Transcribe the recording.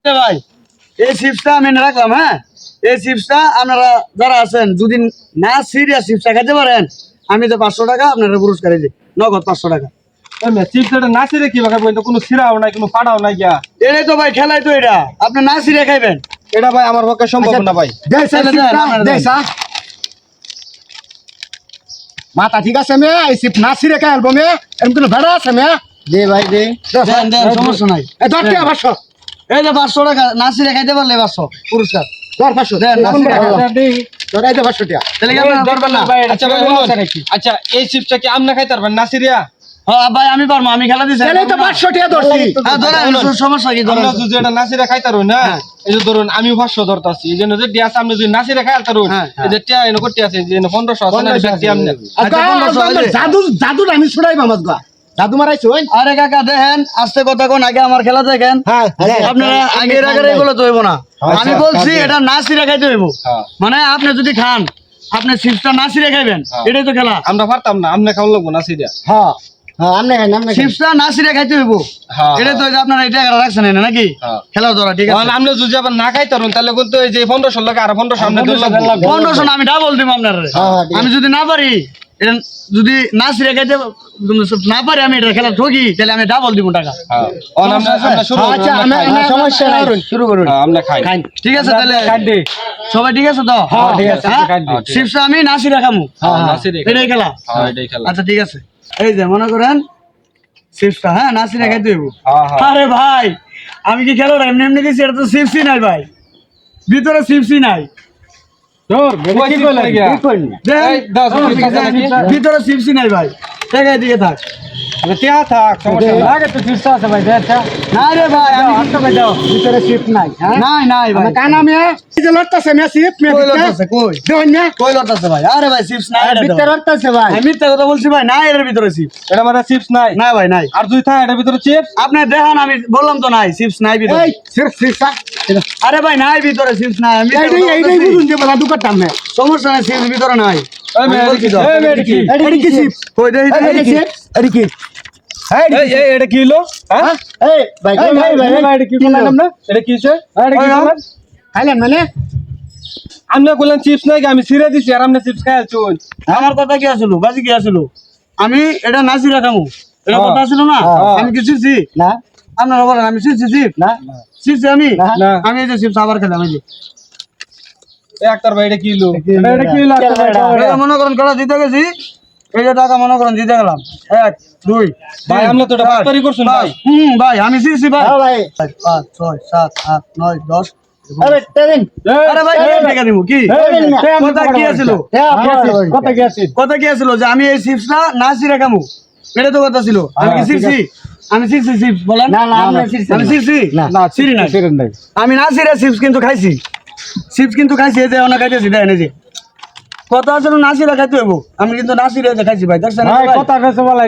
ভাই এই চিপসটা আমি রাখলাম। হ্যাঁ, এই চিপসটা আপনারা যারা আছেন যদি না সিরিয়াস চিপসটা খাইতে পারেন, আমি তো 500 টাকা আপনারা পুরস্কার এই যে নগদ 500 টাকা। চিপসটা না ছিঁড়ে কি ভাবে কোনো ছিঁড়াও নাই কোনো ফাটাও নাই গিয়া এটাই তো ভাই খেলাই তো এটা, আপনি না সিরিয়া খাইবেন। এটা ভাই আমার পক্ষে সম্ভব না ভাই। মাথা ঠিক আছে মে এই চিপ না ছিঁড়ে খাই আলবো মে এরকম কোনো ভেড়া আছে মে দে ভাই দে দেন দেন, সমস্যা নাই। এ ধর কে 500 এই যে 500 টাকা না সিরিয়া খাইতে পারলে 500 পুরস্কার। ধর 500 দেন, কোন না টাকা ছিঁড়ে ধর এই 500 টাকা তাহলে কি আপনারা করবেন না? আচ্ছা ভাই বলুন, আচ্ছা এই চিপসটা কি আপনি খাইতে পারবেন না ছিঁড়িয়া? হ্যাঁ ভাই আমি পারবো, আমি খেলা দিছি। তাহলে তো 500 টাকা ধরছি হ্যাঁ ধরেন, সমস্যা কি ধরেন। আমরা যদি এটা না ছিঁড়ে খাইতে পারুন না, এই যে ধরুন আমি 500 ধরতাছি, এই জন্য যে ডিয়া সামনে যদি না ছিঁড়ে খাইতে পারুন, এই যে টিয়া এনে করতে আছে যে 1500 আছে না ব্যক্তি আপনি। জাদু জাদু আমি ছড়াই মামাজ গা জাদু মারাইছো ওই আরে কাকা দেখেন, আস্তে কথা কোন, আগে আমার খেলা দেখেন। হ্যাঁ আপনারা আগে এগুলো তো হইব না। আমি বলছি এটা না সিরে খাইতে হইব, মানে আপনি যদি খান আপনি চিপসটা না সিরে খাইবেন, এটাই তো খেলা। আমরা পারতাম না, আপনি খাওয়া লাগবো না ছিঁড়িয়া। হ্যাঁ হ্যাঁ আমনে আমনে চিপসটা না সিরে খাইতে হইব, এটাই তো আপনারা এটা রাখছেন না নাকি খেলা ধরা। ঠিক আছে, আপনি যদি আবার না খাইতে পারুন তাহলে কিন্তু এই যে 1500 লাগে আর 1500 সামনে দিলে 1500 আমি ডাবল দিব আপনার। আমি যদি না পারি, এটা যদি না সিরে খাইতে না পারি, আমি এটা খেলা ঠকি, তাহলে আমি ডাবল দিব টাকা। আচ্ছা আমি সমস্যা নাই শুরু করুন, আমরা খাই। ঠিক আছে তাহলে সবাই ঠিক আছে তো? ঠিক আছে, চিপসটা আমি না সিরে খামু, এটাই খেলা। এটাই খেলা। আচ্ছা ঠিক আছে, এই যে মনে করেন চিপসটা হ্যাঁ না সিরে খাইতে হইব। আরে ভাই আমি কি খেলো এমনি এমনি দিছি, এটা তো চিপসই নাই ভাই, ভিতরে চিপসই নাই। ভিতরে চিপসই নাই ভাই, জায়গায় দিকে থাক। না রে ভাই, ভিতরে চিপ নাই হ্যাঁ নাই নাই ভাই, কানা মে এই যে লড়তাছে মে চিপ মে কই লড়তাছে, কই দেন না কই লড়তাছে ভাই? আরে ভাই চিপস নাই, ভিতরে লড়তাছে ভাই আমি মিথ্যা কথা বলছি ভাই, নাই এর ভিতরে চিপস। এটা মানে চিপস নাই না ভাই নাই। আর দুই থাকে এটার ভিতরে চিপস। আপনি দেখেন, আমি বললাম তো নাই, চিপস নাই ভিতরে। এই চিপ চিপ আরে ভাই নাই ভিতরে চিপস নাই, আমি এইটাই বুঝুন যে বলা দুকাটাম মে সমস্যা নাই, চিপস ভিতরে নাই। আমি বলছি তো। এডি কি চিপ কই দেই এডি চিপ এডি কি এটা কি হলো? হ্যাঁ এই ভাই এটা কি বললাম না? এটা কি হইছে? এটা কি বললাম? খাইলেন মানে আমরা বললাম চিপস নাই, আমি ছিঁড়ে দিছি আর আপনি চিপস খাই আছেন। আমার কথা কি আছিল, বাজি কি আছিল? আমি এটা নাচি রাখামু, এটা কথা আছিল না? আমি কি চিপসি না আপনারা বলেন, আমি চিপসি চিপ না চিপসি আমি না। আমি এই যে চিপস আবার খেলাম। এই যে একটার ভাই এটা কি হলো? এটা কি হলো? এটা মনে করেন কটা দিতে গেছি, এই যে টাকা মনে করেন দিতে গেলাম 1 2 ভাই আমরা তো এটা বাটপারি করছেন ভাই। ভাই আমি চিপসি ভাই। হ্যাঁ ভাই 5 6 7 8 9 10। আরে তেদিন আরে ভাই টাকা দিব কি? কথা কি আছিল? কত কি আছে কথা কি আছিল যে আমি এই চিপসটা না সিরে খামু, এটা তো কথা ছিল। আমি কি চিপসি? আমি চিপসি চিপস বলেন না না আমরা চিপস আমি চিপসি না সিরি না। নাই আমি না সিরে চিপস কিন্তু খাইছি, চিপস কিন্তু খাইছি, এই যে অনেক খাইতেছি দেন। এই যে কথা আছে না সিরে খাইতে হইব, আমি কিন্তু না সিরে খাইছি ভাই, দেখছেন? কথা কইছে বলাই